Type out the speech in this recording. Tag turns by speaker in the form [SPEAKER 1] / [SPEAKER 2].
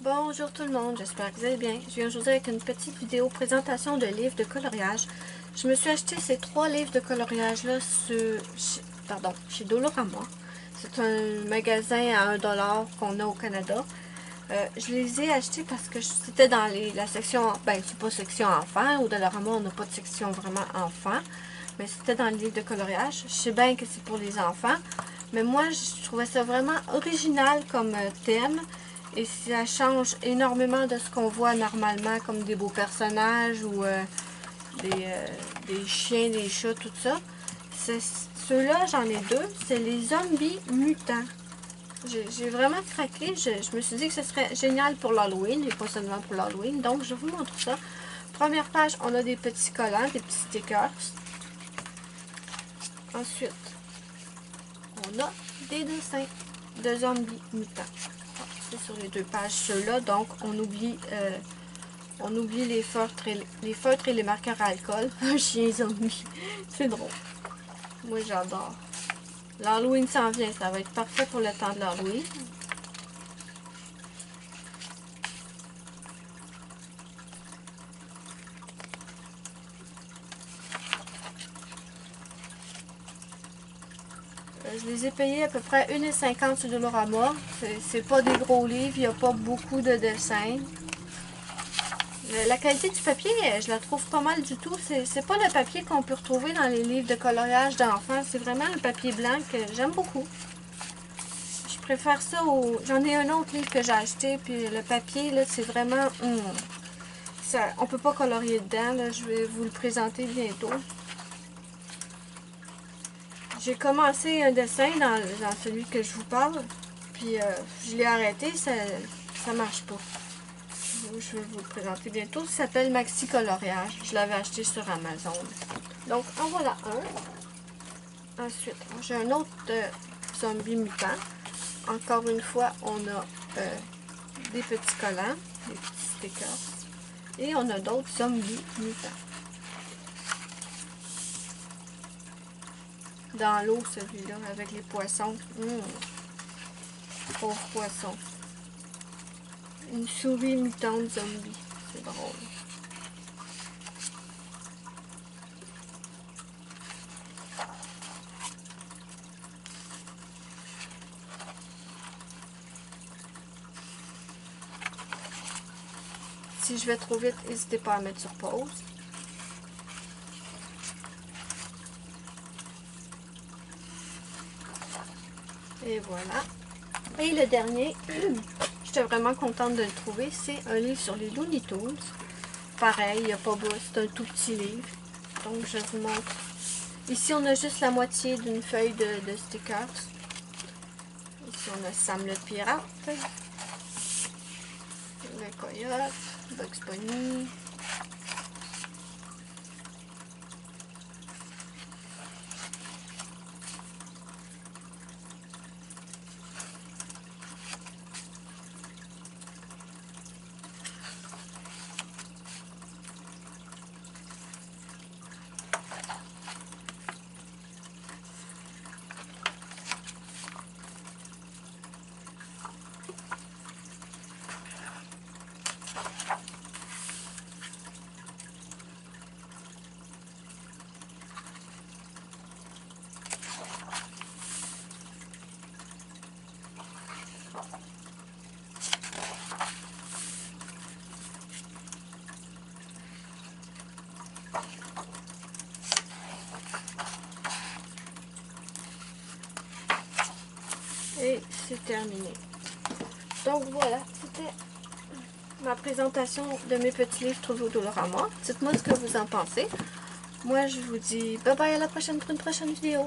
[SPEAKER 1] Bonjour tout le monde, j'espère que vous allez bien. Je viens aujourd'hui avec une petite vidéo présentation de livres de coloriage. Je me suis acheté ces 3 livres de coloriage là chez Dollarama. C'est un magasin à 1$ qu'on a au Canada. Je les ai achetés parce que c'était dans la section, ben c'est pas section enfant, au Dollarama on n'a pas de section vraiment enfant, mais c'était dans le livre de coloriage. Je sais bien que c'est pour les enfants, mais moi je trouvais ça vraiment original comme thème. Et ça change énormément de ce qu'on voit normalement, comme des beaux personnages ou des chiens, des chats, tout ça. Ceux-là, j'en ai 2. C'est les zombies mutants. J'ai vraiment craqué. Je me suis dit que ce serait génial pour l'Halloween, et pas seulement pour l'Halloween. Donc, je vous montre ça. Première page, on a des petits collants, des petits stickers. Ensuite, on a des dessins de zombies mutants. Sur les 2 pages ceux-là, donc on oublie les feutres et les marqueurs à alcool. Un chien zombie, c'est drôle. Moi j'adore. L'Halloween s'en vient, ça va être parfait pour le temps de l'Halloween. Je les ai payés à peu près 1,50 sur Dollarama. C'est pas des gros livres, il n'y a pas beaucoup de dessins. La qualité du papier, je la trouve pas mal du tout. C'est pas le papier qu'on peut retrouver dans les livres de coloriage d'enfants. C'est vraiment un papier blanc que j'aime beaucoup. Je préfère ça au... J'en ai un autre livre que j'ai acheté, puis le papier, là, c'est vraiment... on peut pas colorier dedans, là. Je vais vous le présenter bientôt. J'ai commencé un dessin dans celui que je vous parle, puis je l'ai arrêté, ça marche pas. Je vais vous le présenter bientôt. Ça s'appelle Maxi Coloriage. Je l'avais acheté sur Amazon. Donc, en voilà un. Ensuite, j'ai un autre zombie mutant. Encore une fois, on a des petits collants, des petits stickers. Et on a d'autres zombies mutants. Dans l'eau, celui-là, avec les poissons. Pauvre poisson. Une souris mutante zombie. C'est drôle. Si je vais trop vite, n'hésitez pas à mettre sur pause. Et voilà. Et le dernier, j'étais vraiment contente de le trouver, c'est un livre sur les Looney Tunes. Pareil, il n'y a pas beau, c'est un tout petit livre. Donc je vous montre. Ici on a juste la moitié d'une feuille de stickers. Ici on a Sam le pirate, le coyote, Bugs Bunny. Et c'est terminé. Donc voilà, c'était ma présentation de mes petits livres trouvés au Dollarama. Dites-moi ce que vous en pensez. Moi, je vous dis bye bye à la prochaine pour une prochaine vidéo.